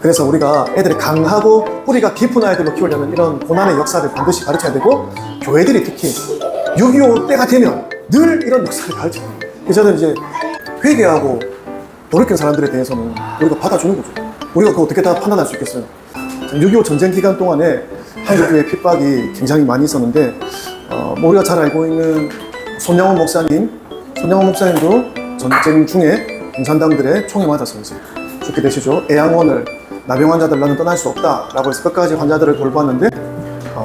그래서 우리가 애들이 강하고 뿌리가 깊은 아이들로 키우려면 이런 고난의 역사를 반드시 가르쳐야 되고, 교회들이 특히 6.25 때가 되면 늘 이런 역사를 가르쳐야 돼요. 그래서 저는 이제 회개하고 돌이킨 사람들에 대해서는 우리가 받아주는 거죠. 우리가 그거 어떻게 다 판단할 수 있겠어요? 6.25 전쟁 기간 동안에 한국교회 핍박이 굉장히 많이 있었는데, 뭐 우리가 잘 알고 있는 손양원 목사님도 전쟁 중에 공산당들의 총에 맞아서 이제 죽게 되시죠. 애양원을 나병 환자들 나는 떠날 수 없다라고 해서 끝까지 환자들을 돌보았는데,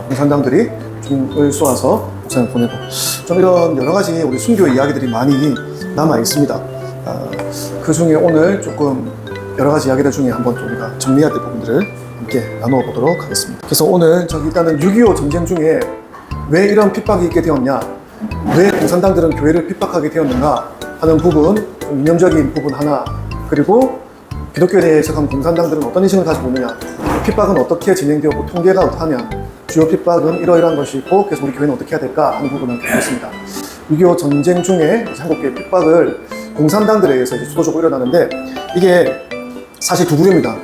공산당들이 총을 쏘아서 목사님 보내고, 좀 이런 여러 가지 우리 순교의 이야기들이 많이 남아 있습니다. 그 중에 오늘 조금 여러 가지 이야기들 중에 한번 좀 우리가 정리해야 될 부분들을 함께 나누어 보도록 하겠습니다. 그래서 오늘 일단은 6.25 전쟁 중에 왜 이런 핍박이 있게 되었냐, 왜 공산당들은 교회를 핍박하게 되었는가 하는 부분, 좀 이념적인 부분 하나, 그리고 기독교에 대해서 공산당들은 어떤 인식을 가지고 있느냐, 핍박은 어떻게 진행되었고 통계가 어떠하냐, 주요 핍박은 이러이러한 것이 있고 그래서 우리 교회는 어떻게 해야 될까 하는 부분을 보겠습니다. 6.25 전쟁 중에 한국교회 핍박을 공산당들에 의해서 주도적으로 일어나는데, 이게 사실 두 그룹입니다.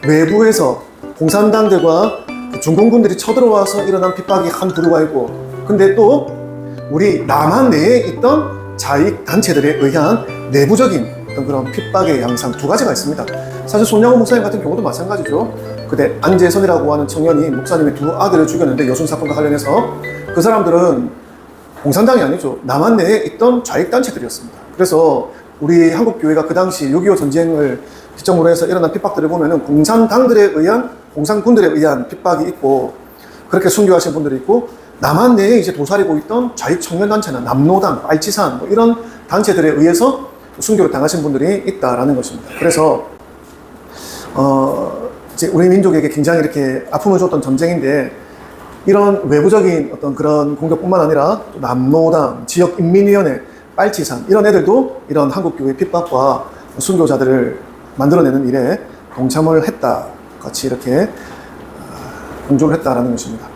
외부에서 공산당들과 중공군들이 쳐들어와서 일어난 핍박이 한 부류가 있고, 근데 또 우리 남한 내에 있던 자익단체들에 의한 내부적인 어떤 그런 핍박의 양상 두 가지가 있습니다. 사실 손양원 목사님 같은 경우도 마찬가지죠. 그때 안재선이라고 하는 청년이 목사님의 두 아들을 죽였는데, 여순 사건과 관련해서 그 사람들은 공산당이 아니죠. 남한 내에 있던 좌익단체들이었습니다. 그래서 우리 한국교회가 그 당시 6.25 전쟁을 기점으로 해서 일어난 핍박들을 보면은 공산당들에 의한, 공산군들에 의한 핍박이 있고, 그렇게 순교하신 분들이 있고, 남한 내에 이제 도사리고 있던 좌익 청년단체나 남노당, 빨치산 뭐 이런 단체들에 의해서 순교를 당하신 분들이 있다라는 것입니다. 그래서 이제 우리 민족에게 굉장히 이렇게 아픔을 줬던 전쟁인데, 이런 외부적인 어떤 그런 공격뿐만 아니라 또 남노당, 지역인민위원회, 빨치산 이런 애들도 이런 한국교회 핍박과 순교자들을 만들어내는 일에 동참을 했다, 같이 이렇게 공조를 했다라는 것입니다.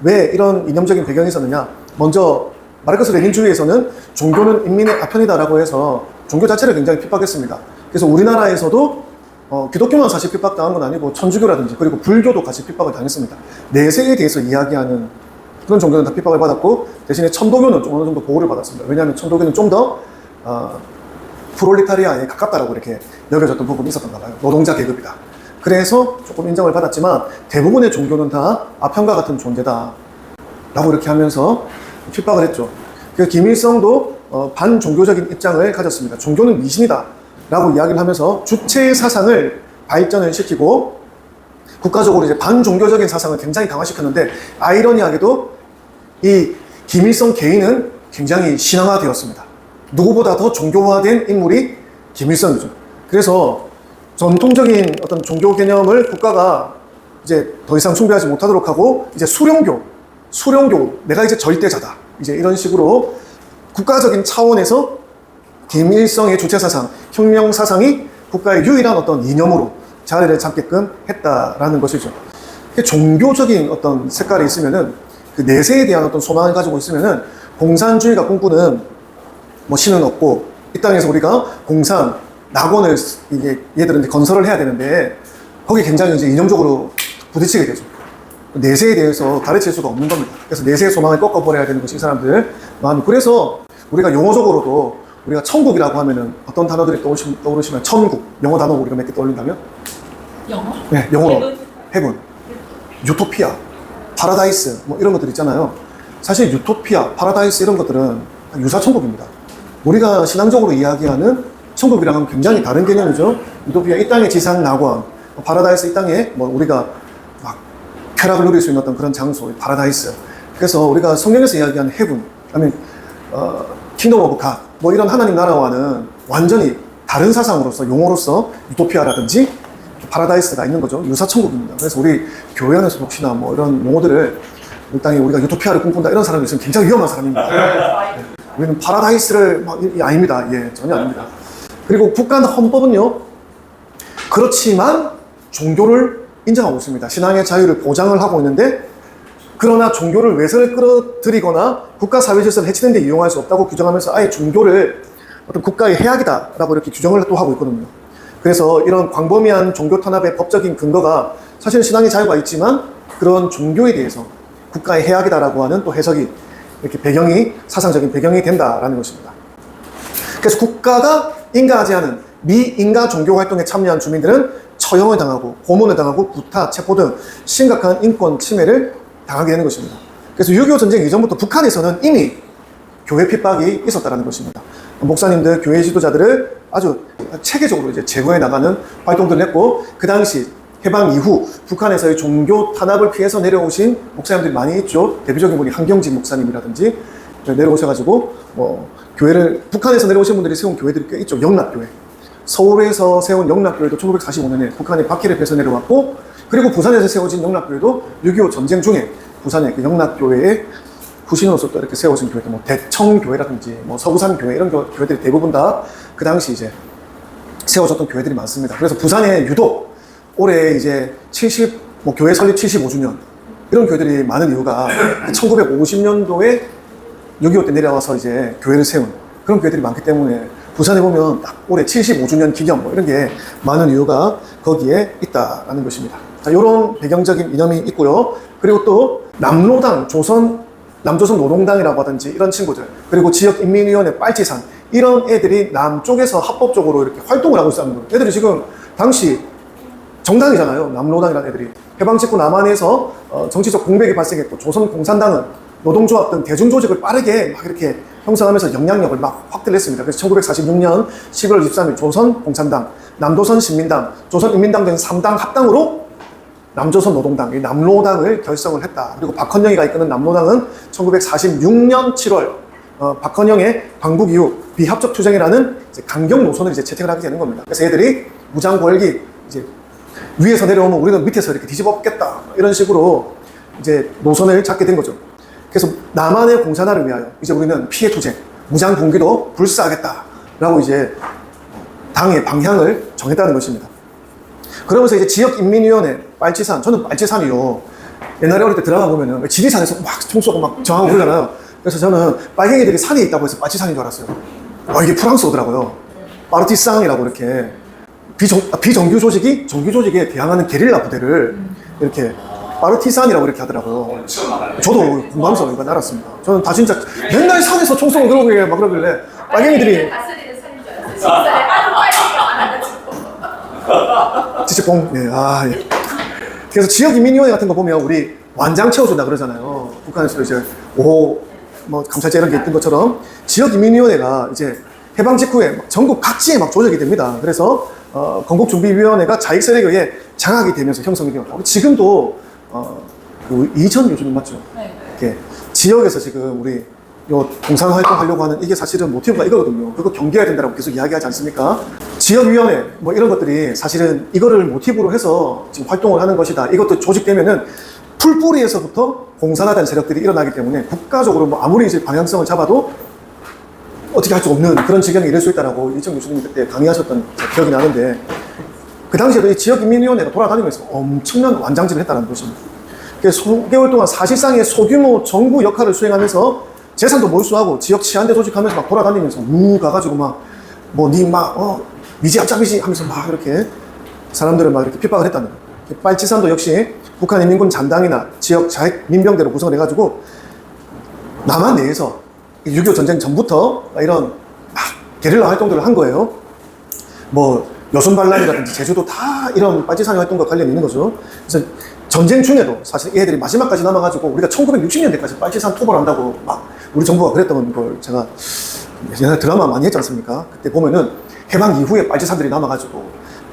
왜 이런 이념적인 배경이 있었느냐? 먼저 마르크스 레닌주의에서는 종교는 인민의 아편이다라고 해서 종교 자체를 굉장히 핍박했습니다. 그래서 우리나라에서도 기독교만 사실 핍박당한 건 아니고 천주교라든지 그리고 불교도 같이 핍박을 당했습니다. 내세에 대해서 이야기하는 그런 종교는 다 핍박을 받았고, 대신에 천도교는 좀 어느 정도 보호를 받았습니다. 왜냐하면 천도교는 좀 더 프롤레타리아에 가깝다라고 이렇게 여겨졌던 부분이 있었던가 봐요. 노동자 계급이다. 그래서 조금 인정을 받았지만 대부분의 종교는 다 아편과 같은 존재다 라고 이렇게 하면서 핍박을 했죠. 그래서 김일성도 반종교적인 입장을 가졌습니다. 종교는 미신이다 라고 이야기를 하면서 주체의 사상을 발전을 시키고 국가적으로 이제 반종교적인 사상을 굉장히 강화시켰는데, 아이러니하게도 이 김일성 개인은 굉장히 신앙화되었습니다. 누구보다 더 종교화된 인물이 김일성이죠. 그래서 전통적인 어떤 종교 개념을 국가가 이제 더 이상 숭배하지 못하도록 하고, 이제 수령교, 내가 이제 절대자다, 이제 이런 식으로 국가적인 차원에서 김일성의 주체 사상, 혁명 사상이 국가의 유일한 어떤 이념으로 자리를 잡게끔 했다라는 것이죠. 종교적인 어떤 색깔이 있으면은, 그 내세에 대한 어떤 소망을 가지고 있으면은, 공산주의가 꿈꾸는 뭐 신은 없고, 이 땅에서 우리가 공산 낙원을 이게 얘들은 이제 건설을 해야 되는데, 거기 굉장히 이제 이념적으로 부딪히게 되죠. 내세에 대해서 가르칠 수가 없는 겁니다. 그래서 내세의 소망을 꺾어버려야 되는 것이 이 사람들 마음이. 그래서 우리가 용어적으로도 우리가 천국이라고 하면은 어떤 단어들이 떠오르시면, 천국, 영어 단어 우리가 몇 개 떠올린다면? 영어? 네, 영어로. 헤븐, 유토피아, 파라다이스, 뭐 이런 것들 있잖아요. 사실 유토피아, 파라다이스 이런 것들은 유사 천국입니다. 우리가 신앙적으로 이야기하는 천국이랑은 굉장히 다른 개념이죠. 유토피아, 이 땅의 지상 낙원, 파라다이스, 이 땅에 뭐 우리가 막 쾌락을 누릴 수 있는 어떤 그런 장소, 파라다이스. 그래서 우리가 성경에서 이야기하는 헤븐, 아니면 킹덤 오브 갓, 뭐 이런 하나님 나라와는 완전히 다른 사상으로서, 용어로서 유토피아라든지 파라다이스가 있는 거죠. 유사천국입니다. 그래서 우리 교회 안에서 혹시나 뭐 이런 용어들을, 이 땅에 우리가 유토피아를 꿈꾼다 이런 사람이 있으면 굉장히 위험한 사람입니다. 네. 우리는 파라다이스를 아닙니다. 예, 전혀 아닙니다. 그리고 국가 헌법은요, 그렇지만 종교를 인정하고 있습니다. 신앙의 자유를 보장을 하고 있는데, 그러나 종교를 외세를 끌어들이거나 국가 사회 질서를 해치는 데 이용할 수 없다고 규정하면서 아예 종교를 어떤 국가의 해악이다라고 이렇게 규정을 또 하고 있거든요. 그래서 이런 광범위한 종교 탄압의 법적인 근거가 사실은 신앙의 자유가 있지만 그런 종교에 대해서 국가의 해악이다라고 하는 또 해석이 이렇게 배경이 사상적인 배경이 된다라는 것입니다. 그래서 국가가 인가하지 않은 미인가 종교 활동에 참여한 주민들은 처형을 당하고 고문을 당하고 구타, 체포 등 심각한 인권 침해를 당하게 되는 것입니다. 그래서 6.25 전쟁 이전부터 북한에서는 이미 교회 핍박이 있었다는 것입니다. 목사님들, 교회 지도자들을 아주 체계적으로 이제 제거해 나가는 활동들을 했고, 그 당시 해방 이후 북한에서의 종교 탄압을 피해서 내려오신 목사님들이 많이 있죠. 대표적인 분이 한경진 목사님이라든지 내려오셔가지고 교회를 북한에서 내려오신 분들이 세운 교회들이 꽤 있죠. 영락교회. 서울에서 세운 영락교회도 1945년에 북한의 박해를 패서 내려왔고, 그리고 부산에서 세워진 영락교회도 6.25 전쟁 중에 부산의 그 영락교회의 후신으로서 또 이렇게 세워진 교회, 대청교회라든지 서구산교회 이런 교회들이 대부분 다 그 당시 이제 세워졌던 교회들이 많습니다. 그래서 부산에 유독 올해 이제 교회 설립 75주년 이런 교회들이 많은 이유가 1950년도에 6.25 때 내려와서 이제 교회를 세운 그런 교회들이 많기 때문에 부산에 보면 딱 올해 75주년 기념 이런 게 많은 이유가 거기에 있다라는 것입니다. 자, 이런 배경적인 이념이 있고요. 그리고 또 남노당, 남조선 노동당이라고 하든지 이런 친구들, 그리고 지역인민위원회 빨치산 이런 애들이 남쪽에서 합법적으로 이렇게 활동을 하고 있었는 거예요. 애들이 지금 당시 정당이잖아요. 남노당이라는 애들이 해방 직후 남한에서 정치적 공백이 발생했고, 조선공산당은 노동조합 등 대중조직을 빠르게 막 이렇게 형성하면서 영향력을 막 확대를 했습니다. 그래서 1946년 11월 23일 조선공산당, 남조선신민당, 조선인민당 등 3당 합당으로 남조선 노동당, 남노당을 결성을 했다. 그리고 박헌영이가 이끄는 남노당은 1946년 7월 박헌영의 광복 이후 비합적 투쟁이라는 강경 노선을 이제 채택을 하게 되는 겁니다. 그래서 얘들이 무장궐기 이제 위에서 내려오면 우리는 밑에서 이렇게 뒤집어엎겠다 이런 식으로 이제 노선을 잡게 된 거죠. 그래서 남한의 공산화를 위하여 이제 우리는 피해 투쟁, 무장 봉기도 불사하겠다라고 이제 당의 방향을 정했다는 것입니다. 그러면서 이제 지역인민위원회 빨치산, 저는 빨치산이요. 옛날에 어릴 때 드라마 보면은 지리산에서 막 총 쏘고 막 저항하고 그러잖아요. 그래서 저는 빨갱이들이 산에 있다고 해서 빨치산인 줄 알았어요. 이게 프랑스어더라고요. 파르티상이라고 이렇게 비정규 조직이 정규 조직에 대항하는 게릴라 부대를 이렇게 파르티산이라고 이렇게 하더라고요. 저도 공부하면서 이거 알았습니다. 저는 다 진짜 맨날 산에서 총 쏘고 그러길래 빨갱이들이 지치뽕. 예, 예. 그래서 지역인민위원회 같은 거 보면 우리 완장 채워준다 그러잖아요. 북한에서 이제 감찰제 이런 게 있던 것처럼 지역인민위원회가 이제 해방 직후에 전국 각지에 막 조직이 됩니다. 그래서 건국준비위원회가 자익 세력에 의해 장악이 되면서 형성이 되었다. 지금도 그 이전 요즘 맞죠? 네. 이렇게 지역에서 지금 우리 요 봉사활동 하려고 하는 이게 사실은 모티브가 이거거든요. 그거 경계해야 된다고 계속 이야기하지 않습니까? 지역위원회 이런 것들이 사실은 이거를 모티브로 해서 지금 활동을 하는 것이다. 이것도 조직되면은 풀뿌리에서부터 공산화된 세력들이 일어나기 때문에 국가적으로 아무리 이제 방향성을 잡아도 어떻게 할 수 없는 그런 지경에 이를 수 있다라고 이정 교수님 그때 강의하셨던 기억이 나는데, 그 당시에도 이 지역인민위원회가 돌아다니면서 엄청난 완장질을 했다는 것입니다. 그래서 수개월 동안 사실상의 소규모 정부 역할을 수행하면서 재산도 몰수하고 지역 치안대 조직하면서 막 돌아다니면서 가가지고 미지 앞잡이지 하면서 막 이렇게 사람들을 막 이렇게 핍박을 했다는 거예요. 빨치산도 역시 북한인민군 잔당이나 지역 자익 민병대로 구성을 해가지고 남한 내에서 6.25 전쟁 전부터 이런 게릴라 활동들을 한 거예요. 여순반란이라든지 제주도 다 이런 빨치산 활동과 관련이 있는 거죠. 그래서 전쟁 중에도 사실 얘들이 마지막까지 남아가지고 우리가 1960년대까지 빨치산 투벌을 한다고 막 우리 정부가 그랬던 걸 제가 옛날에 드라마 많이 했지 않습니까? 그때 보면은 해방 이후에 빨치산들이 남아가지고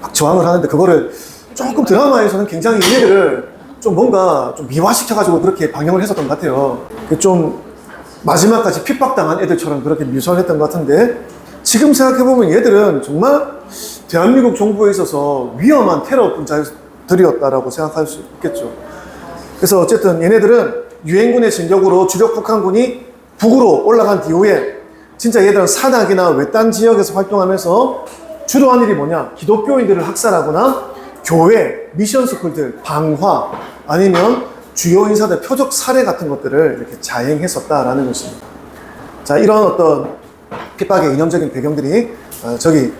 막 저항을 하는데, 그거를 조금 드라마에서는 굉장히 얘네들을 좀 뭔가 좀 미화시켜가지고 그렇게 방영을 했었던 것 같아요. 좀 마지막까지 핍박당한 애들처럼 그렇게 묘사를 했던 것 같은데, 지금 생각해보면 얘들은 정말 대한민국 정부에 있어서 위험한 테러 분자들이었다라고 생각할 수 있겠죠. 그래서 어쨌든 얘네들은 유엔군의 진격으로 주력 북한군이 북으로 올라간 이후에 진짜 얘들은 산악이나 외딴 지역에서 활동하면서 주로 한 일이 뭐냐, 기독교인들을 학살하거나 교회, 미션 스쿨들 방화, 아니면 주요 인사들 표적 살해 같은 것들을 이렇게 자행했었다라는 것입니다. 자, 이런 어떤 핍박의 이념적인 배경들이 저기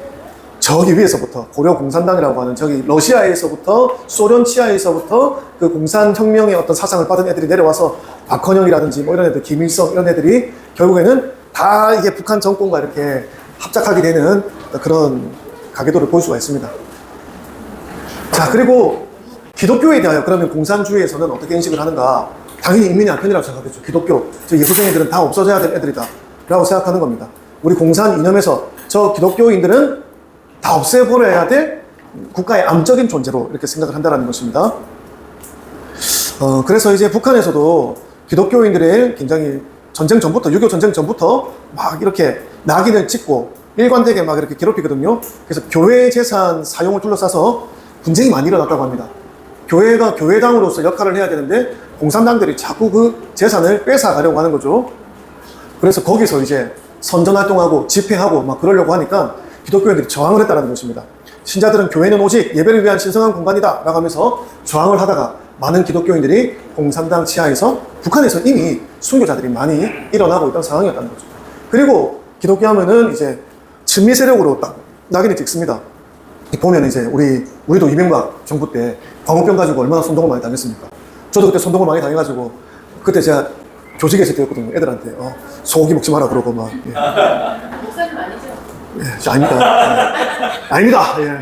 저기 위에서부터 고려 공산당이라고 하는 저기 러시아에서부터 소련 치하에서부터 그 공산혁명의 어떤 사상을 받은 애들이 내려와서 박헌영이라든지 뭐 이런 애들, 김일성 이런 애들이 결국에는 다 이게 북한 정권과 이렇게 합작하게 되는 그런 가계도를 볼 수가 있습니다. 자, 그리고 기독교에 대하여 그러면 공산주의에서는 어떻게 인식을 하는가? 당연히 인민의 한편이라고 생각하겠죠. 기독교, 저 예수쟁이들은 다 없어져야 될 애들이다 라고 생각하는 겁니다. 우리 공산 이념에서 저 기독교인들은 다 없애버려야 될 국가의 암적인 존재로 이렇게 생각을 한다는 것입니다. 그래서 이제 북한에서도 기독교인들의 굉장히 전쟁 전부터, 6.25 전쟁 전부터 막 이렇게 낙인을 찍고 일관되게 막 이렇게 괴롭히거든요. 그래서 교회 재산 사용을 둘러싸서 분쟁이 많이 일어났다고 합니다. 교회가 교회당으로서 역할을 해야 되는데 공산당들이 자꾸 그 재산을 뺏어가려고 하는 거죠. 그래서 거기서 이제 선전활동하고 집회하고 막 그러려고 하니까 기독교인들이 저항을 했다는 것입니다. 신자들은 교회는 오직 예배를 위한 신성한 공간이다 라고 하면서 저항을 하다가 많은 기독교인들이 공산당 치하에서 북한에서 이미 순교자들이 많이 일어나고 있던 상황이었다는 거죠. 그리고 기독교 하면은 이제 친미 세력으로 딱 낙인을 찍습니다. 보면 이제 우리도 이명박 정부 때 광우병 가지고 얼마나 손동을 많이 당했습니까? 저도 그때 손동을 많이 당해가지고 그때 제가 조직에서 되었거든요. 애들한테 소고기 먹지 마라 그러고 막. 예. 목사님 아니죠? 예, 저 아닙니다. 예. 아닙니다. 예.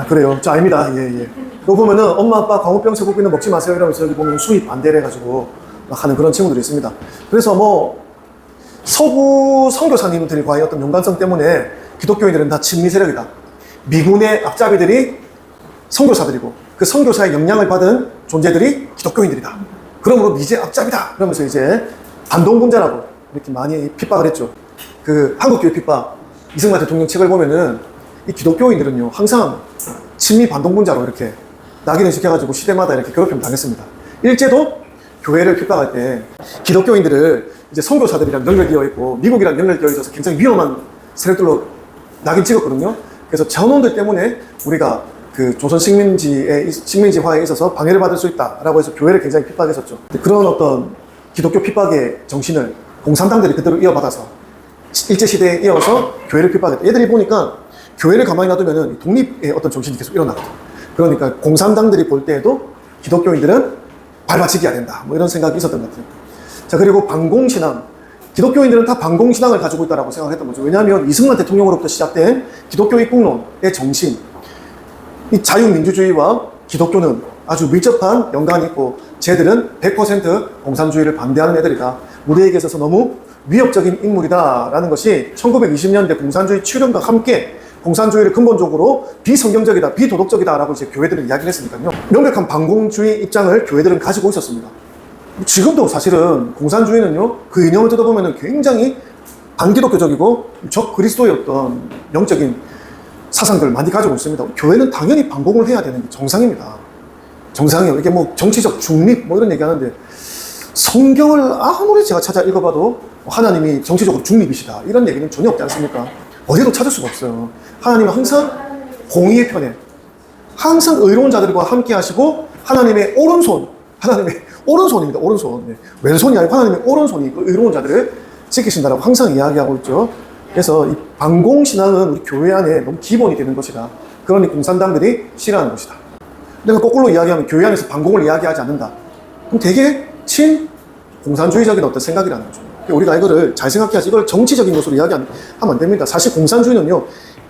그래요. 저 아닙니다. 예, 예. 이거 보면은 엄마 아빠 광우병 소고기는 먹지 마세요 이러면서 여기 보면 수입 반대를 해가지고 막 하는 그런 친구들이 있습니다. 그래서 뭐 서구 선교사님들과의 어떤 연관성 때문에 기독교인들은 다 친미 세력이다. 미군의 앞잡이들이 선교사들이고 그 선교사의 영향을 받은 존재들이 기독교인들이다. 그러므로 미제 앞잡이다. 그러면서 이제 반동분자라고 이렇게 많이 핍박을 했죠. 그 한국교회 핍박 이승만 대통령 책을 보면은 이 기독교인들은요 항상 친미 반동분자로 이렇게 낙인을 시켜가지고 시대마다 이렇게 괴롭힘을 당했습니다. 일제도 교회를 핍박할 때 기독교인들을 이제 선교사들이랑 연결되어 있고 미국이랑 연결되어 있어서 굉장히 위험한 세력들로 낙인 찍었거든요. 그래서 전원들 때문에 우리가 그 조선 식민지화에 있어서 방해를 받을 수 있다라고 해서 교회를 굉장히 핍박했었죠. 그런 어떤 기독교 핍박의 정신을 공산당들이 그대로 이어받아서 일제시대에 이어서 교회를 핍박했다. 얘들이 보니까 교회를 가만히 놔두면 독립의 어떤 정신이 계속 일어나거든. 그러니까 공산당들이 볼 때에도 기독교인들은 발받치기해야 된다. 뭐 이런 생각이 있었던 것 같아요. 자, 그리고 반공신앙. 기독교인들은 다 반공신앙을 가지고 있다고 생각했던 거죠. 왜냐하면 이승만 대통령으로부터 시작된 기독교 입국론의 정신, 이 자유민주주의와 기독교는 아주 밀접한 연관이 있고 쟤들은 100% 공산주의를 반대하는 애들이다. 우리에게 있어서 너무 위협적인 인물이다 라는 것이 1920년대 공산주의 출현과 함께 공산주의를 근본적으로 비성경적이다, 비도덕적이다 라고 이제 교회들은 이야기를 했으니까요. 명백한 반공주의 입장을 교회들은 가지고 있었습니다. 지금도 사실은 공산주의는요, 그 이념을 뜯어보면 굉장히 반기독교적이고 적그리스도의 어떤 영적인 사상들을 많이 가지고 있습니다. 교회는 당연히 반공을 해야 되는 게 정상입니다. 정상이에요. 이게 뭐 정치적 중립 뭐 이런 얘기 하는데 성경을 아무리 제가 찾아 읽어봐도 하나님이 정치적으로 중립이시다 이런 얘기는 전혀 없지 않습니까? 어디도 찾을 수가 없어요. 하나님은 항상 공의의 편에 항상 의로운 자들과 함께 하시고 하나님의 오른손입니다. 오른손. 네. 왼손이 아니고 하나님의 오른손이 그 의로운 자들을 지키신다라고 항상 이야기하고 있죠. 그래서 이 반공신앙은 우리 교회 안에 너무 기본이 되는 것이다. 그러니 공산당들이 싫어하는 것이다. 내가 거꾸로 이야기하면 교회 안에서 반공을 이야기하지 않는다. 그럼 되게 공산주의적인 어떤 생각이라는 거죠. 우리가 이거를 잘 생각해야지 이걸 정치적인 것으로 이야기하면 안 됩니다. 사실 공산주의는요,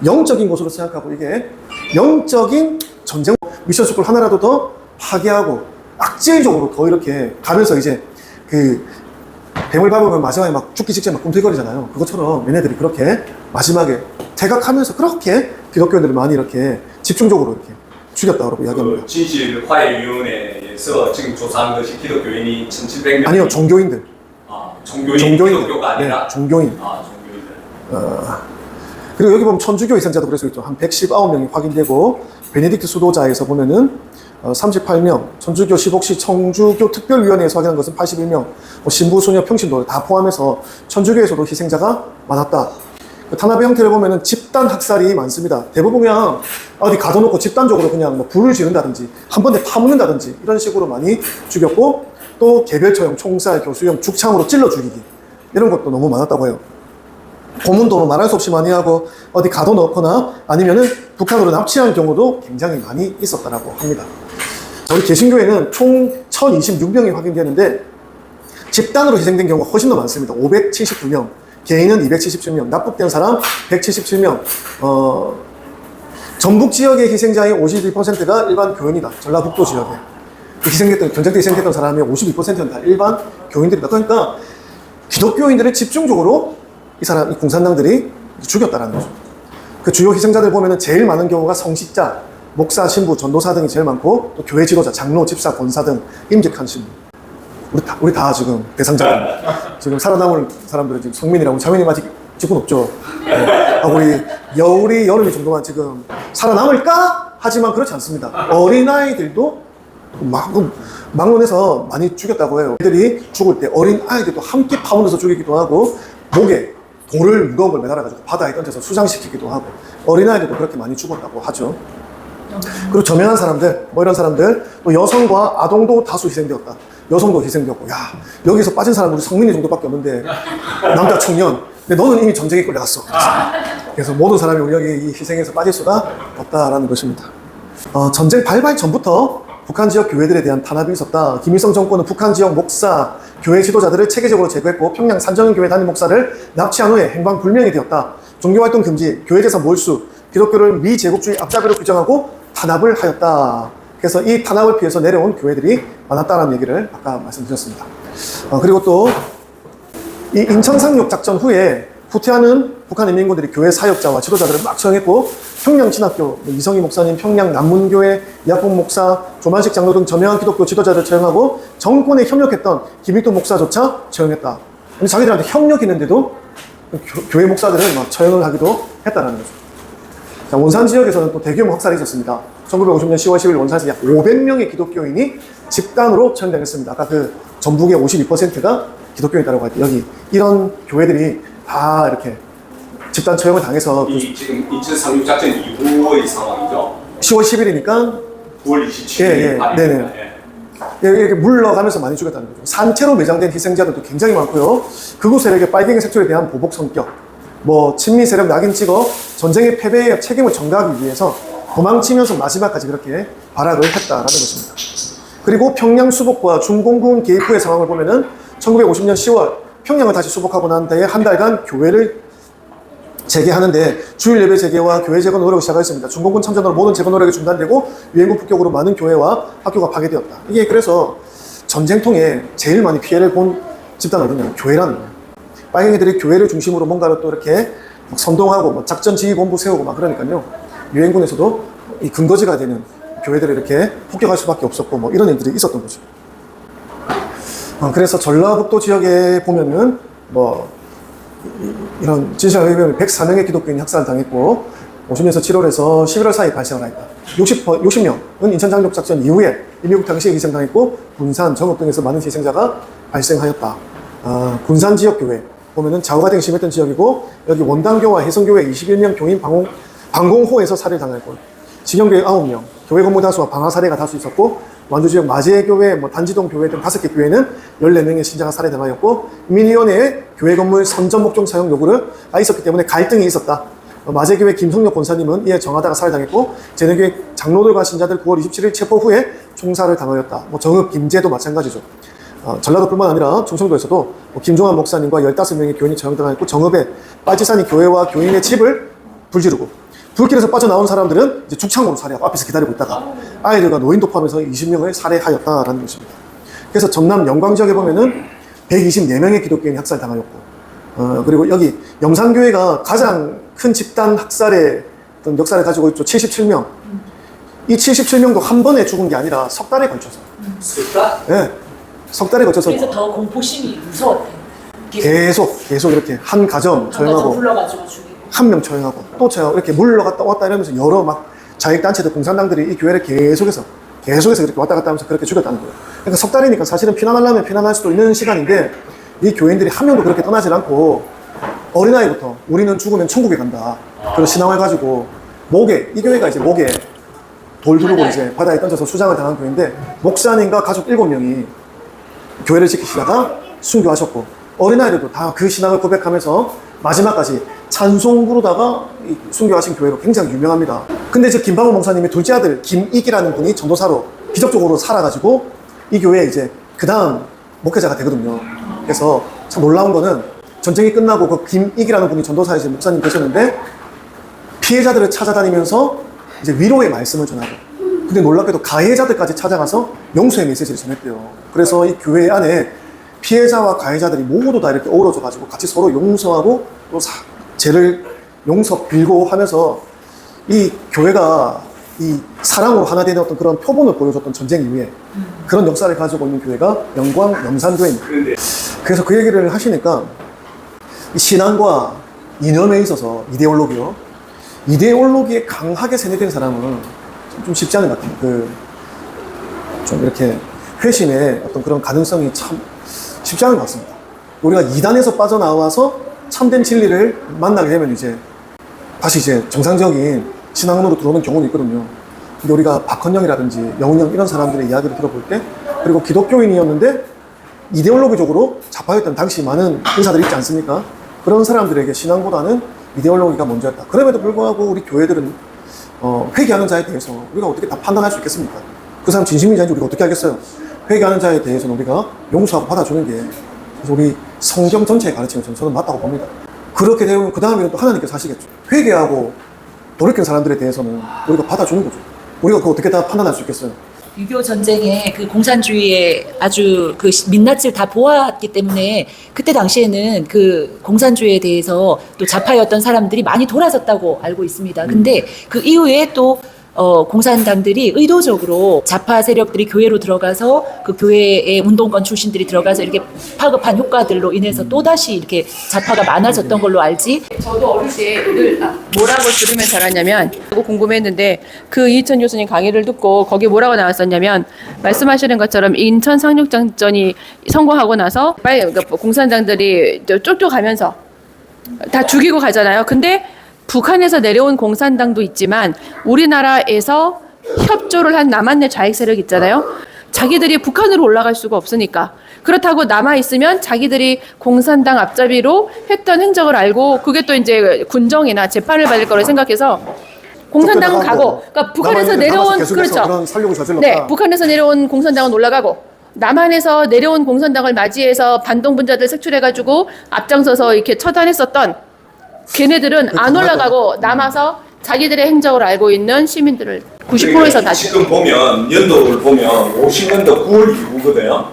영적인 것으로 생각하고 이게 영적인 전쟁, 미션 스쿨 하나라도 더 파괴하고 악질적으로 더 이렇게 가면서 이제 그 뱀을 밟으면 마지막에 막 죽기 직전에 막 꿈틀거리잖아요. 그것처럼 얘네들이 그렇게 마지막에 퇴각하면서 그렇게 기독교인들을 많이 이렇게 집중적으로 이렇게 죽였다고 이야기합니다. 진실화해위원회에서 지금 조사한 것이 기독교인이 1,700명? 아니요, 종교인들. 아, 종교인들. 기독교가 아니라? 네, 종교인. 아, 종교인들. 그리고 여기 보면 천주교 희생자도 그래서 있죠. 한 119명이 확인되고, 베네딕트 수도자에서 보면은 38명, 천주교 15시 청주교 특별위원회에서 확인한 것은 81명, 신부, 소녀, 평신도 다 포함해서 천주교에서도 희생자가 많았다. 탄압의 형태를 보면은 집단 학살이 많습니다. 대부분 그냥 어디 가둬놓고 집단적으로 그냥 뭐 불을 지른다든지 한 번에 파묻는다든지 이런 식으로 많이 죽였고, 또 개별처형, 총살, 교수형, 죽창으로 찔러 죽이기 이런 것도 너무 많았다고 해요. 고문도로 말할 수 없이 많이 하고 어디 가둬놓거나 아니면은 북한으로 납치한 경우도 굉장히 많이 있었다라고 합니다. 우리 개신교에는 총 1026명이 확인되는데 집단으로 희생된 경우가 훨씬 더 많습니다. 579명, 개인은 277명, 납북된 사람 177명, 전북 지역의 희생자의 52%가 일반 교인이다. 전라북도 지역에. 희생됐던, 전쟁 때 희생됐던 사람의 52%는 다 일반 교인들이다. 그러니까 기독교인들을 집중적으로 이 공산당들이 죽였다는 거죠. 그 주요 희생자들 보면은 제일 많은 경우가 성직자, 목사, 신부, 전도사 등이 제일 많고 또 교회 지도자, 장로, 집사, 권사 등 임직한 신부. 우리 다 지금 대상자입니다. 지금 살아남을 사람들은 지금 성민이라고 자매님 아직 직분 없죠. 네. 우리 겨울이 여름이 정도만 지금 살아남을까? 하지만 그렇지 않습니다. 어린아이들도 막론에서 많이 죽였다고 해요. 애들이 죽을 때 어린아이들도 함께 파묻어서 죽이기도 하고 목에 돌을 무거운 걸 매달아가지고 바다에 던져서 수장시키기도 하고 어린아이들도 그렇게 많이 죽었다고 하죠. 그리고 저명한 사람들, 이런 사람들, 또 여성과 아동도 다수 희생되었다. 여성도 희생되었고, 야, 여기서 빠진 사람 우리 성민이 정도밖에 없는데, 남자 청년, 근데 너는 이미 전쟁에 끌려갔어. 그래서 모든 사람이 우리 여기 이 희생에서 빠질 수가 없다라는 것입니다. 전쟁 발발 전부터 북한 지역 교회들에 대한 탄압이 있었다. 김일성 정권은 북한 지역 목사, 교회 지도자들을 체계적으로 제거했고 평양 산정교회 담임 목사를 납치한 후에 행방불명이 되었다. 종교활동 금지, 교회재산 몰수, 기독교를 미제국주의 압작으로 규정하고 탄압을 하였다. 그래서 이 탄압을 피해서 내려온 교회들이 많았다는 얘기를 아까 말씀드렸습니다. 그리고 또 이 인천 상륙 작전 후에 후퇴하는 북한 인민군들이 교회 사역자와 지도자들을 막 처형했고 평양 신학교, 이성희 목사님, 평양 남문교회, 이학봉 목사, 조만식 장로 등 저명한 기독교 지도자를 처형하고 정권에 협력했던 김일동 목사조차 처형했다. 근데 자기들한테 협력했는데도 교회 목사들을 막 처형을 하기도 했다는 거죠. 자, 원산 지역에서는 또 대규모 학살이 있었습니다. 1950년 10월 10일 원산에서 약 500명의 기독교인이 집단으로 처형당했습니다. 아까 그 전북의 52%가 기독교인이라고 할 때 여기 이런 교회들이 다 이렇게 집단 처형을 당해서 지금 인천 상륙 작전 이후의 상황이죠. 10월 10일이니까 9월 27일 예, 네네. 이렇게 물러가면서 많이 죽였다는 거죠. 산채로 매장된 희생자들도 굉장히 많고요. 극우 세력의 빨갱이 색출에 대한 보복 성격, 친미 세력 낙인 찍어 전쟁의 패배에 책임을 전가하기 위해서 도망치면서 마지막까지 그렇게 발악을 했다라는 것입니다. 그리고 평양 수복과 중공군 개입 후의 상황을 보면은 1950년 10월 평양을 다시 수복하고 난 뒤에 한 달간 교회를 재개하는데 주일 예배 재개와 교회 재건 노력을 시작했습니다. 중공군 참전으로 모든 재건 노력이 중단되고 유엔군 폭격으로 많은 교회와 학교가 파괴되었다. 이게 그래서 전쟁통에 제일 많이 피해를 본 집단은 어디냐? 교회라는 거예요. 빨갱이들이 교회를 중심으로 뭔가를 또 이렇게 선동하고 작전 지휘본부 세우고 막 그러니까요. 유엔군에서도 이 근거지가 되는 교회들을 이렇게 폭격할 수밖에 없었고 이런 일들이 있었던 거죠. 그래서 전라북도 지역에 보면은 이런 진실에 의하면 104명의 기독교인이 학살을 당했고 50년에서 7월에서 11월 사이 발생을 했다. 60명은 인천 장벽 작전 이후에 일미국 당시에 희생당했고 군산, 정읍 등에서 많은 희생자가 발생하였다. 군산 지역 교회 보면은 좌우가 되게 심했던 지역이고 여기 원당교와 혜성교회 21명 교인 방공호에서 살해를 당했고 직영교회 9명, 교회 건물 다수와 방화 사례가 다수 있었고 완주 지역 마제교회, 단지동 교회 등 5개 교회는 14명의 신자가 살해당하였고 민위원회에 교회 건물 선전 목종 사용 요구가 있었기 때문에 갈등이 있었다. 마제교회 김성력 권사님은 이에 정하다가 살해당했고 제내교회 장로들과 신자들 9월 27일 체포 후에 총살을 당하였다. 정읍 김제도 마찬가지죠. 전라도뿐만 아니라 충청도에서도 김종환 목사님과 15명의 교인이 처형당했고 정읍에 빨치산이 교회와 교인의 집을 불지르고 불길에서 빠져나온 사람들은 이제 죽창으로 살해하고 앞에서 기다리고 있다가 아이들과 노인도 포함해서 20명을 살해하였다라는 것입니다. 그래서 전남 영광 지역에 보면은 124명의 기독교인이 학살당하였고 그리고 여기 영산교회가 가장 큰 집단 학살의 어떤 역사를 가지고 있죠. 77명. 이 77명도 한 번에 죽은 게 아니라 석 달에 걸쳐서. 석 달? 네. 석 달에 걸쳐서. 그래서 더 공포심이 무서웠대. 계속 이렇게 한 가정 처형하고. 불러가지고 죽이고. 한 명 처형하고 또 처형 이렇게 물러갔다 왔다 이러면서 여러 자익단체들 공산당들이 이 교회를 계속해서 이렇게 왔다 갔다 하면서 그렇게 죽였다는 거예요. 그러니까 석 달이니까 사실은 피난하려면 피난할 수도 있는 시간인데 이 교인들이 한 명도 그렇게 떠나질 않고 어린아이부터 우리는 죽으면 천국에 간다. 그런 신앙을 가지고 이 교회가 이제 목에 돌 두르고 이제 바다에 던져서 수장을 당한 교회인데 목사님과 가족 7명이 교회를 지키시다가 순교하셨고 어린아이들도 다 그 신앙을 고백하면서 마지막까지 찬송 부르다가 이 순교하신 교회로 굉장히 유명합니다. 근데 이제 김방호 목사님의 둘째 아들 김익이라는 분이 전도사로 기적적으로 살아가지고 이 교회에 이제 그 다음 목회자가 되거든요. 그래서 참 놀라운 거는 전쟁이 끝나고 그 김익이라는 분이 전도사에 이제 목사님 되셨는데 피해자들을 찾아다니면서 이제 위로의 말씀을 전하고, 근데 놀랍게도 가해자들까지 찾아가서 용서의 메시지를 전했대요. 그래서 이 교회 안에 피해자와 가해자들이 모두 다 이렇게 어우러져가지고 같이 서로 용서하고 또 죄를 용서 빌고 하면서 이 교회가 이 사랑으로 하나 되는 어떤 그런 표본을 보여줬던 전쟁 이후에 그런 역사를 가지고 있는 교회가 영광 영산교회입니다. 그래서 그 얘기를 하시니까 이 신앙과 이념에 있어서 이데올로기에 강하게 세뇌된 사람은 좀 쉽지 않은 것 같아요. 좀 이렇게 회심의 어떤 그런 가능성이 참 쉽지 않은 것 같습니다. 우리가 이단에서 빠져나와서 참된 진리를 만나게 되면 이제 다시 이제 정상적인 신앙으로 들어오는 경우도 있거든요. 근데 우리가 박헌영이라든지 영훈영 이런 사람들의 이야기를 들어볼 때, 그리고 기독교인이었는데 이데올로기적으로 좌파였던 당시 많은 인사들이 있지 않습니까? 그런 사람들에게 신앙보다는 이데올로기가 먼저였다. 그럼에도 불구하고 우리 교회들은 회개하는 자에 대해서 우리가 어떻게 다 판단할 수 있겠습니까? 그 사람 진심인지 아닌지 우리가 어떻게 알겠어요? 회개하는 자에 대해서는 우리가 용서하고 받아주는 게, 그래서 우리 성경 전체에 가르치는 저는 맞다고 봅니다. 그렇게 되면 그 다음에는 또 하나님께서 하시겠죠. 회개하고 돌이킨 사람들에 대해서는 우리가 받아주는 거죠. 우리가 그거 어떻게 다 판단할 수 있겠어요? 6.25 전쟁에 그 공산주의의 아주 그 민낯을 다 보았기 때문에 그때 당시에는 그 공산주의에 대해서 또 좌파였던 사람들이 많이 돌아섰다고 알고 있습니다. 근데 그 이후에 또 공산당들이 의도적으로 좌파 세력들이 교회로 들어가서 그 교회의 운동권 출신들이 들어가서 이렇게 파급한 효과들로 인해서 또다시 이렇게 좌파가 많아졌던 걸로 알지. 저도 어릴 때 늘 뭐라고 들으면서 알았냐면, 궁금했는데 그 이희천 교수님 강의를 듣고 거기에 뭐라고 나왔었냐면, 말씀하시는 것처럼 인천 상륙작전이 성공하고 나서 빨리 그러니까 공산당들이 쫓겨가면서 다 죽이고 가잖아요. 근데 북한에서 내려온 공산당도 있지만 우리나라에서 협조를 한 남한내 좌익 세력 있잖아요. 자기들이 북한으로 올라갈 수가 없으니까, 그렇다고 남아있으면 자기들이 공산당 앞잡이로 했던 행적을 알고 그게 또 이제 군정이나 재판을 받을 거라고 생각해서 공산당은 가고, 그러니까 북한에서 내려온, 그렇죠. 그런 살육을 저질렀다. 네, 북한에서 내려온 공산당은 올라가고 남한에서 내려온 공산당을 맞이해서 반동분자들 색출해가지고 앞장서서 이렇게 처단했었던 걔네들은 안 올라가고 남아서 자기들의 행적을 알고 있는 시민들을 90%에서 다 지금 보면 연도를 보면 50년도 9월 이후거든요.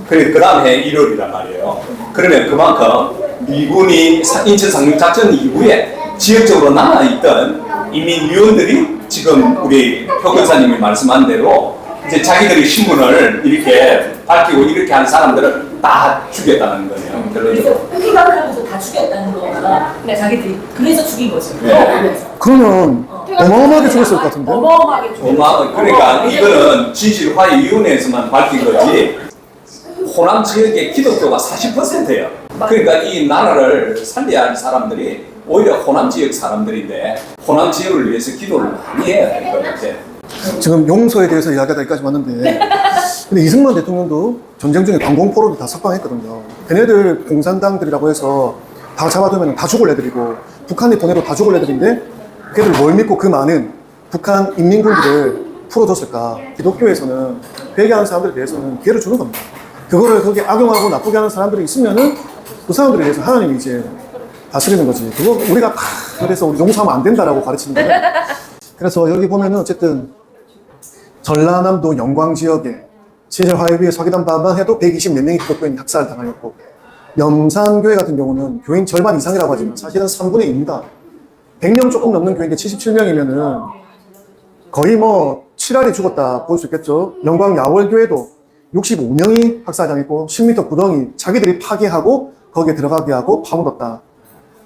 그 다음 해 1월이란 말이에요. 그러면 그만큼 미군이 인천 상륙작전 이후에 지역적으로 남아있던 인민위원들이 지금 우리 표 권사님이 말씀한 대로 이제 자기들의 신분을 이렇게 밝히고 이렇게 하는 사람들을 다 죽였다는 거네요. 그래서 피박하면서 다 죽였다는 거가 자기들이 그래서 죽인 거지. 그러면 어마어마하게 죽었을 것 같은데? 어마어마하게 죽였어. 그러니까 이거는 진실화해위원회에서만 밝힌 거지, 호남 지역의 기독교가 40%예요. 그러니까 이 나라를 살려야 할 사람들이 오히려 호남 지역 사람들인데 호남 지역을 위해서 기도를 많이 해야 될 것 같아. 지금 용서에 대해서 이야기가 여기까지 왔는데, 근데 이승만 대통령도 전쟁 중에 방공포로도 다 석방했거든요. 걔네들 공산당들이라고 해서 다 잡아두면 다 죽을 애들이고, 북한에 보내도 다 죽을 애들인데, 걔들 뭘 믿고 그 많은 북한 인민군들을 풀어줬을까? 기독교에서는 회개하는 사람들에 대해서는 기회를 주는 겁니다. 그거를 그렇게 악용하고 나쁘게 하는 사람들이 있으면은 그 사람들에 대해서 하나님이 이제 다스리는 거지. 그거 우리가 그래서 우리 용서하면 안 된다라고 가르치는 거예요. 그래서 여기 보면은 어쨌든 전라남도 영광 지역에 친일화해비에 서기단 바만 해도 120몇 명이 기독교인이 학살당하였고, 염산교회 같은 경우는 교인 절반 이상이라고 하지만 사실은 3분의 2입니다. 100명 조금 넘는 교인인데 77명이면은 거의 뭐 7알이 죽었다 볼 수 있겠죠. 영광 야월교회도 65명이 학살당했고 10m 구덩이 자기들이 파괴하고 거기에 들어가게 하고 파묻었다.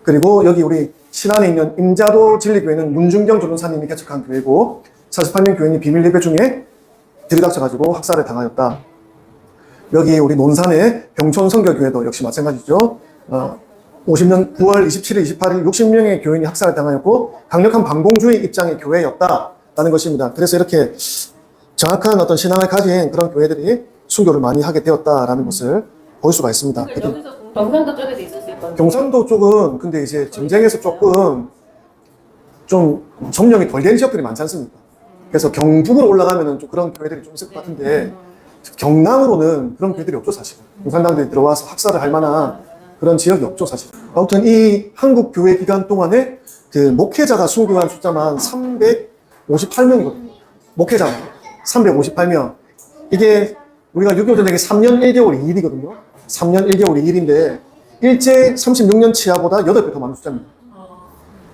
그리고 여기 우리 신안에 있는 임자도 진리교회는 문중경 조론사님이 개척한 교회고 48명 교인이 비밀 예배 중에 들이닥쳐가지고 학살을 당하였다. 여기 우리 논산의 병촌 성결교회도 역시 마찬가지죠. 50년 9월 27일, 28일 60명의 교인이 학살을 당하였고 강력한 반공주의 입장의 교회였다라는 것입니다. 그래서 이렇게 정확한 어떤 신앙을 가진 그런 교회들이 순교를 많이 하게 되었다라는 것을 볼 수가 있습니다. 여기서 경상도 쪽에도 있었어요. 경상도 쪽은 근데 이제 전쟁에서 조금 좀 점령이 덜 된 지역들이 많지 않습니까? 그래서 경북으로 올라가면은 좀 그런 교회들이 좀 있을 것 같은데 경남으로는 그런 교회들이 없죠, 사실. 공산당들이 들어와서 학살을 할 만한 그런 지역이 없죠, 사실. 아무튼 이 한국 교회 기간 동안에 그 목회자가 순교한 숫자만 358명이거든요. 목회자가 358명. 이게 우리가 6.25 전쟁이 3년 1개월 2일이거든요. 3년 1개월 2일인데 일제 36년 치하보다 8배 더 많은 숫자입니다.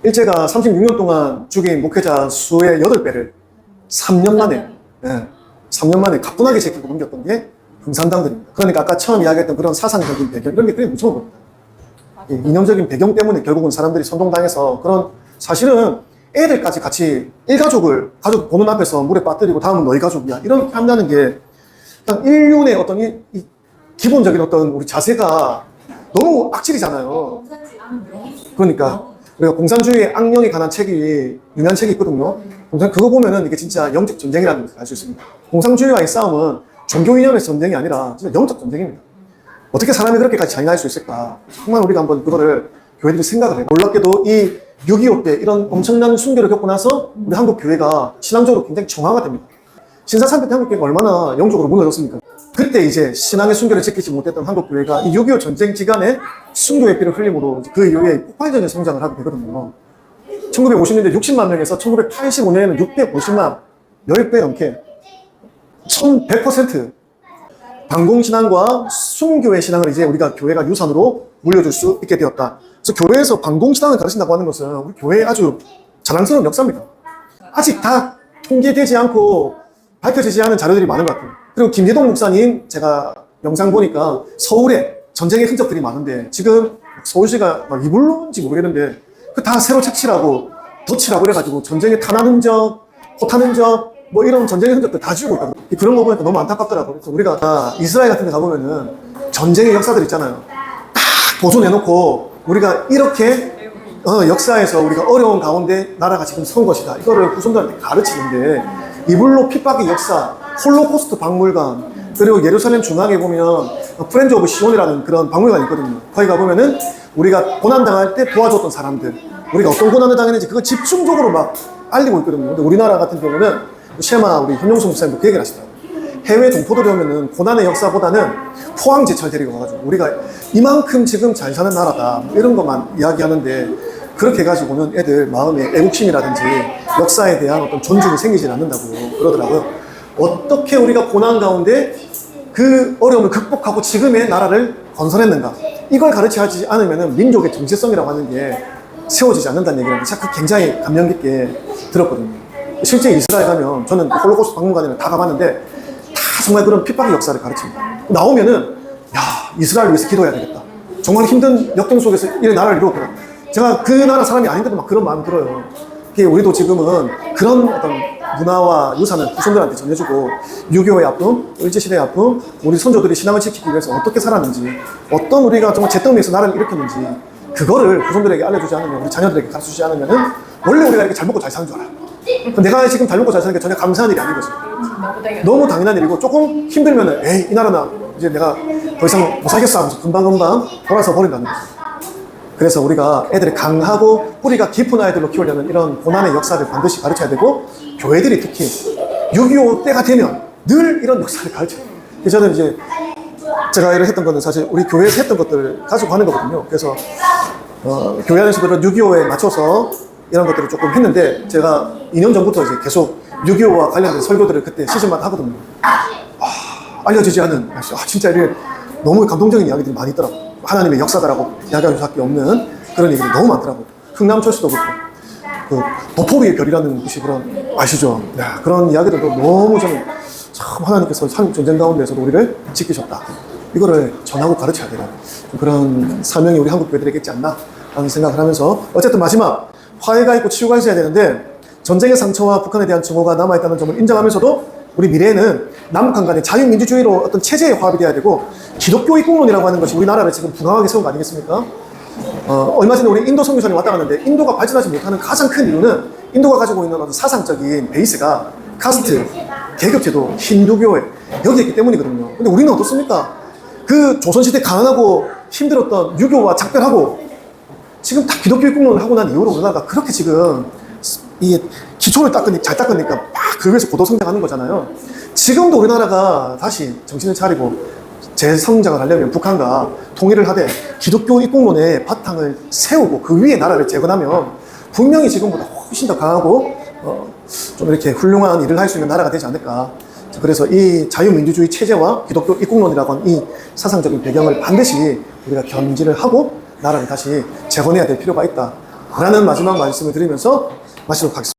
일제가 36년 동안 죽인 목회자 수의 8배를 3년 만에, 3년 만에 가뿐하게 제끼고 넘겼던 게 공산당들입니다. 그러니까 아까 처음 이야기했던 그런 사상적인 배경, 이런 게 되게 무서운 겁니다. 이 이념적인 배경 때문에 결국은 사람들이 선동당해서 그런 사실은 애들까지 같이 일가족을 가족 보는 앞에서 물에 빠뜨리고 다음은 너희 가족이야. 이렇게 한다는 게 일단 인륜의 어떤 이 기본적인 어떤 우리 자세가 너무 악질이잖아요. 그러니까 우리가 공산주의의 악령이 관한 책이 유명한 책이 있거든요. 그거 보면은 이게 진짜 영적 전쟁이라는 것을 알 수 있습니다. 공산주의와의 싸움은 종교 이념의 전쟁이 아니라 진짜 영적 전쟁입니다. 어떻게 사람이 그렇게까지 잔인할 수 있을까? 정말 우리가 한번 그거를 교회들이 생각을 해요. 놀랍게도 이 6.25 때 이런 엄청난 순교를 겪고 나서 우리 한국 교회가 신앙적으로 굉장히 정화가 됩니다. 신사참배 때 한국 교회가 얼마나 영적으로 무너졌습니까? 그때 이제 신앙의 순교를 지키지 못했던 한국 교회가 이 6.25 전쟁 기간에 순교의 피를 흘림으로 그 이후에 폭발적인 성장을 하게 되거든요. 1950년대 60만 명에서 1985년에는 650만, 10배 넘게 1100% 반공신앙과 순교의 신앙을 이제 우리가 교회가 유산으로 물려줄 수 있게 되었다. 그래서 교회에서 반공신앙을 가르친다고 하는 것은 우리 교회의 아주 자랑스러운 역사입니다. 아직 다 통계되지 않고 밝혀지지 않은 자료들이 많은 것 같아요. 그리고 김재동 목사님 제가 영상 보니까 서울에 전쟁의 흔적들이 많은데 지금 서울시가 이불로인지 모르겠는데 그 다 새로 색칠하고 덧칠하고 그래가지고 전쟁의 탄환 흔적, 포탄 흔적 뭐 이런 전쟁의 흔적들 다 지우고 있다. 그런 거 보니까 너무 안타깝더라고요. 그래서 우리가 이스라엘 같은 데 가보면은 전쟁의 역사들 있잖아요. 딱 보존해놓고 우리가 이렇게 역사에서 우리가 어려운 가운데 나라가 지금 선 것이다. 이거를 후손들한테 가르치는데 이불로 핍박의 역사, 홀로코스트 박물관, 그리고 예루살렘 중앙에 보면 프렌즈 오브 시온이라는 그런 박물관이 있거든요. 거기 가보면은 우리가 고난당할 때 도와줬던 사람들, 우리가 어떤 고난을 당했는지 그거 집중적으로 막 알리고 있거든요. 근데 우리나라 같은 경우는 셰마 우리 현용성 목사님도 그 얘기를 하시더라고요. 해외 동포들이 오면은 고난의 역사보다는 포항제철 데리고 와가지고 우리가 이만큼 지금 잘 사는 나라다 이런 것만 이야기하는데 그렇게 해가지고는 애들 마음에 애국심이라든지 역사에 대한 어떤 존중이 생기지 않는다고 그러더라고요. 어떻게 우리가 고난 가운데 그 어려움을 극복하고 지금의 나라를 건설했는가, 이걸 가르치지 않으면 민족의 정체성이라고 하는 게 세워지지 않는다는 얘기를 굉장히 감명 깊게 들었거든요. 실제 이스라엘 가면 저는 홀로코스트 박물관에는 다 가봤는데 다 정말 그런 핍박의 역사를 가르칩니다. 나오면은 야, 이스라엘 위해서 기도해야 되겠다. 정말 힘든 역경 속에서 이 나라를 이루었구나. 제가 그 나라 사람이 아닌데도 막 그런 마음이 들어요. 우리도 지금은 그런 어떤 문화와 유산을 후손들한테 전해주고 6.25의 아픔, 일제시대의 아픔, 우리 선조들이 신앙을 지키기 위해서 어떻게 살았는지, 어떤 우리가 정말 잿더미에서 나라를 일으켰는지 그거를 후손들에게 알려주지 않으면, 우리 자녀들에게 가르쳐주지 않으면은 원래 우리가 이렇게 잘 먹고 잘 사는 줄 알아요. 내가 지금 잘 먹고 잘 사는 게 전혀 감사한 일이 아닌 거죠. 너무 당연한 일이고 조금 힘들면은 에이 이 나라나 이제 내가 더 이상 못 살겠어 하면서 금방금방 돌아서 버린다는 거죠. 그래서 우리가 애들을 강하고 뿌리가 깊은 아이들로 키우려면 이런 고난의 역사를 반드시 가르쳐야 되고 교회들이 특히 6.25 때가 되면 늘 이런 역사를 가르쳐요. 그래서 저는 이제 제가 일을 했던 거는 사실 우리 교회에서 했던 것들을 가지고 하는 거거든요. 그래서 교회 안에서도 6.25에 맞춰서 이런 것들을 조금 했는데 제가 2년 전부터 이제 계속 6.25와 관련된 설교들을 그때 시즌마다 하거든요. 알려지지 않은 진짜 이게 너무 감동적인 이야기들이 많이 있더라고요. 하나님의 역사다라고 이야기할 수밖에 없는 그런 얘기들이 너무 많더라고요. 흥남철수도 그렇고 그 도포리의 별이라는 곳이 그런 아시죠? 야, 그런 이야기들도 너무 저는 참 하나님께서 한국 전쟁 가운데서도 우리를 지키셨다. 이거를 전하고 가르쳐야 되는 그런 사명이 우리 한국 교회들에게 있지 않나 라는 생각을 하면서 어쨌든 마지막 화해가 있고 치유가 있어야 되는데 전쟁의 상처와 북한에 대한 증오가 남아있다는 점을 인정하면서도 우리 미래에는 남북한 간의 자유민주주의로 어떤 체제에 화합이 돼야 되고 기독교 입국론이라고 하는 것이 우리나라를 지금 부강하게 세운 거 아니겠습니까? 얼마 전에 우리 인도 선교사님 왔다 갔는데 인도가 발전하지 못하는 가장 큰 이유는 인도가 가지고 있는 어떤 사상적인 베이스가 카스트, 계급제도, 힌두교에 여기에 있기 때문이거든요. 근데 우리는 어떻습니까? 그 조선시대 가난하고 힘들었던 유교와 작별하고 지금 다 기독교 입국론을 하고 난 이후로 우리나라가 그렇게 지금 이 기초를 잘 닦으니까 막 그 위에서 고도 성장하는 거잖아요. 지금도 우리나라가 다시 정신을 차리고 재성장을 하려면 북한과 통일을 하되 기독교 입국론의 바탕을 세우고 그 위에 나라를 재건하면 분명히 지금보다 훨씬 더 강하고 좀 이렇게 훌륭한 일을 할 수 있는 나라가 되지 않을까. 그래서 이 자유민주주의 체제와 기독교 입국론이라고 하는 이 사상적인 배경을 반드시 우리가 견지를 하고 나라를 다시 재건해야 될 필요가 있다 라는 마지막 말씀을 드리면서 마치도록 하겠습니다.